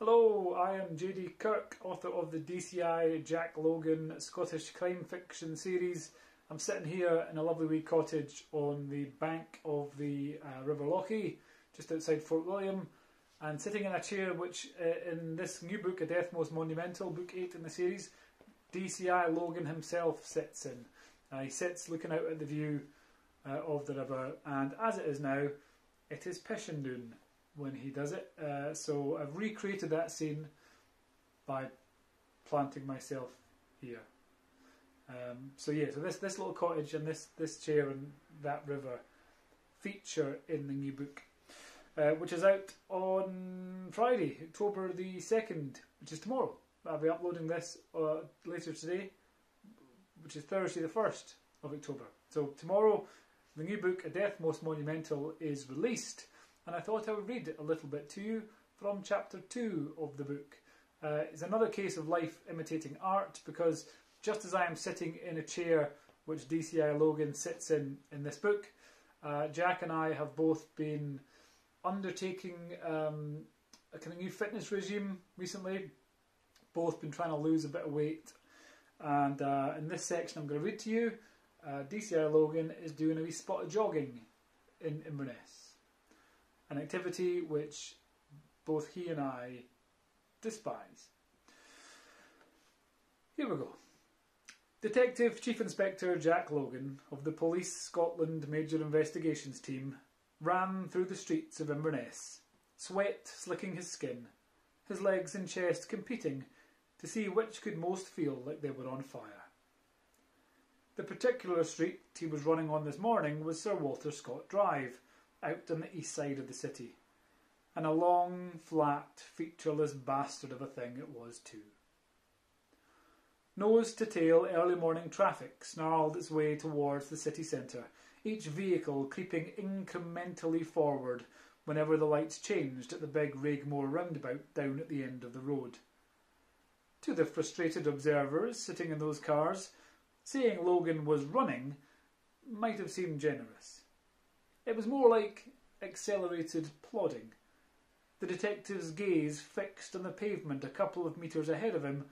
Hello, I am JD Kirk, author of the DCI Jack Logan Scottish crime fiction series. I'm sitting here in a lovely wee cottage on the bank of the River Lochie, just outside Fort William, and sitting in a chair which, in this new book, A Death Most Monumental, book 8 in the series, DCI Logan himself sits in. He sits looking out at the view of the river, and as it is now, it is pishing noon when he does it. So I've recreated that scene by planting myself here. So this little cottage and this chair and that river feature in the new book, which is out on Friday, October the 2nd, which is tomorrow. I'll be uploading this later today, which is Thursday the 1st of October. So tomorrow, the new book, A Death Most Monumental, is released. And I thought I would read a little bit to you from chapter 2 of the book. It's another case of life imitating art, because just as I am sitting in a chair which DCI Logan sits in this book, Jack and I have both been undertaking a kind of new fitness regime recently. Both been trying to lose a bit of weight. And in this section I'm going to read to you, DCI Logan is doing a wee spot of jogging in Inverness. An activity which both he and I despise. Here we go. Detective Chief Inspector Jack Logan of the Police Scotland Major Investigations Team ran through the streets of Inverness, sweat slicking his skin, his legs and chest competing to see which could most feel like they were on fire. The particular street he was running on this morning was Sir Walter Scott Drive, out on the east side of the city, and a long, flat, featureless bastard of a thing it was too. Nose to tail, early morning traffic snarled its way towards the city centre, each vehicle creeping incrementally forward whenever the lights changed at the big Raigmore roundabout down at the end of the road. To the frustrated observers sitting in those cars, saying Logan was running might have seemed generous. It was more like accelerated plodding. The detective's gaze fixed on the pavement a couple of metres ahead of him,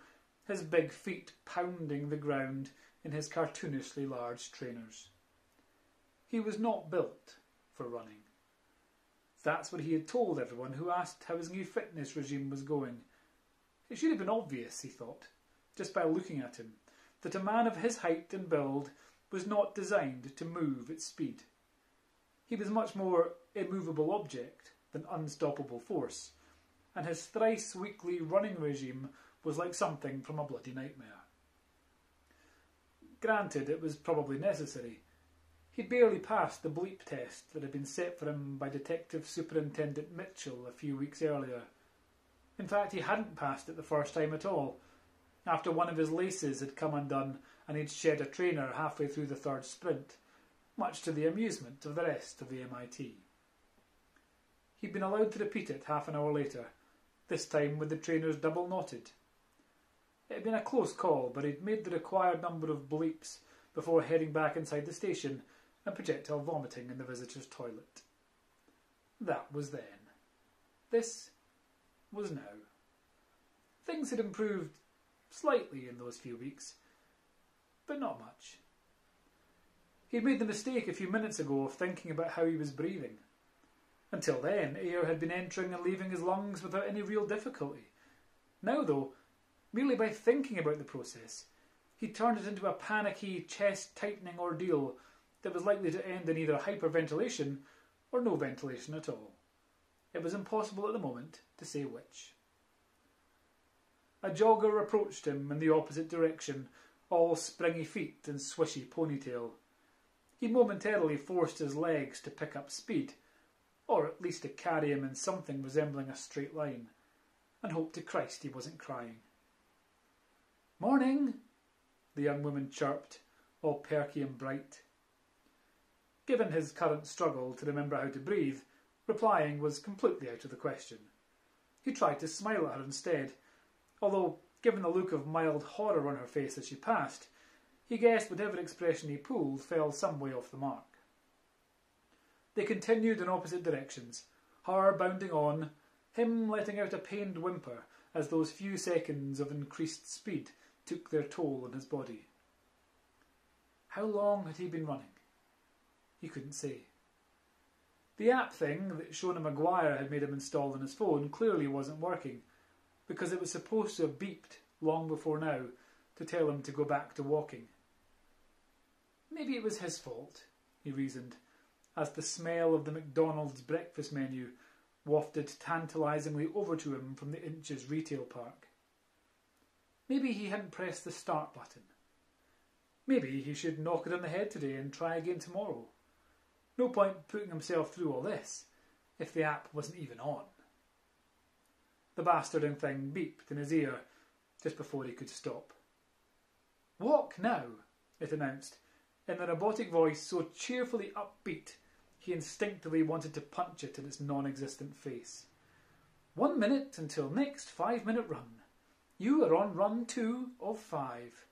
his big feet pounding the ground in his cartoonishly large trainers. He was not built for running. That's what he had told everyone who asked how his new fitness regime was going. It should have been obvious, he thought, just by looking at him, that a man of his height and build was not designed to move at speed. He was much more immovable object than unstoppable force, and his thrice-weekly running regime was like something from a bloody nightmare. Granted, it was probably necessary. He'd barely passed the bleep test that had been set for him by Detective Superintendent Mitchell a few weeks earlier. In fact, he hadn't passed it the first time at all, after one of his laces had come undone and he'd shed a trainer halfway through the third sprint, much to the amusement of the rest of the MIT. He'd been allowed to repeat it half an hour later, this time with the trainers double knotted. It had been a close call, but he'd made the required number of bleeps before heading back inside the station and projectile vomiting in the visitors' toilet. That was then. This was now. Things had improved slightly in those few weeks, but not much. He'd made the mistake a few minutes ago of thinking about how he was breathing. Until then, air had been entering and leaving his lungs without any real difficulty. Now, though, merely by thinking about the process, he turned it into a panicky, chest-tightening ordeal that was likely to end in either hyperventilation or no ventilation at all. It was impossible at the moment to say which. A jogger approached him in the opposite direction, all springy feet and swishy ponytail. He momentarily forced his legs to pick up speed, or at least to carry him in something resembling a straight line, and hoped to Christ he wasn't crying. "Morning," the young woman chirped, all perky and bright. Given his current struggle to remember how to breathe, replying was completely out of the question. He tried to smile at her instead, although, given the look of mild horror on her face as she passed, he guessed whatever expression he pulled fell some way off the mark. They continued in opposite directions, her bounding on, him letting out a pained whimper as those few seconds of increased speed took their toll on his body. How long had he been running? He couldn't say. The app thing that Shona Maguire had made him install on his phone clearly wasn't working, because it was supposed to have beeped long before now to tell him to go back to walking. Maybe it was his fault, he reasoned, as the smell of the McDonald's breakfast menu wafted tantalisingly over to him from the Inches retail park. Maybe he hadn't pressed the start button. Maybe he should knock it on the head today and try again tomorrow. No point putting himself through all this if the app wasn't even on. The bastarding thing beeped in his ear just before he could stop. "Walk now," it announced, in a robotic voice so cheerfully upbeat he instinctively wanted to punch it in its non-existent face. 1 minute until next 5-minute run. You are on run 2 of 5.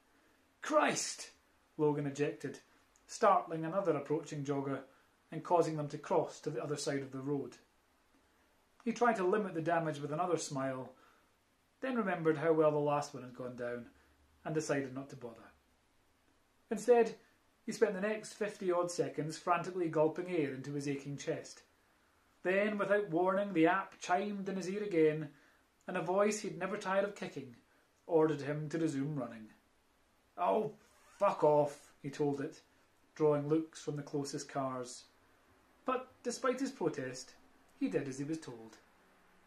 Christ! Logan ejected, startling another approaching jogger and causing them to cross to the other side of the road. He tried to limit the damage with another smile, then remembered how well the last one had gone down and decided not to bother. Instead, he spent the next 50-odd seconds frantically gulping air into his aching chest. Then, without warning, the app chimed in his ear again, and a voice he'd never tired of kicking ordered him to resume running. "Oh, fuck off," he told it, drawing looks from the closest cars. But, despite his protest, he did as he was told.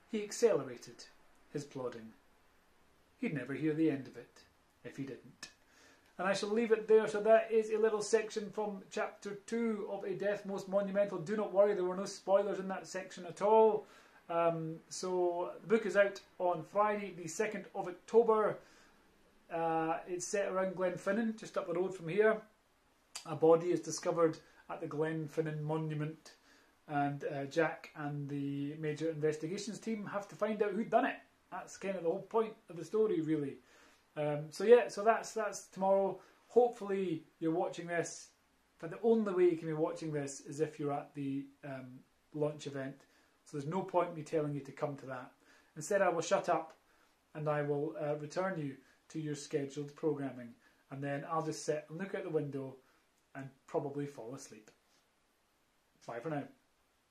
He accelerated his plodding. He'd never hear the end of it if he didn't. And I shall leave it there. So that is a little section from Chapter 2 of A Death Most Monumental. Do not worry, there were no spoilers in that section at all. So the book is out on Friday, the 2nd of October. It's set around Glenfinnan, just up the road from here. A body is discovered at the Glenfinnan Monument, and Jack and the major investigations team have to find out who'd done it. That's kind of the whole point of the story, really. So that's tomorrow. Hopefully you're watching this, but the only way you can be watching this is if you're at the launch event. So there's no point in me telling you to come to that. Instead, I will shut up and I will return you to your scheduled programming, and then I'll just sit and look out the window and probably fall asleep. Bye for now.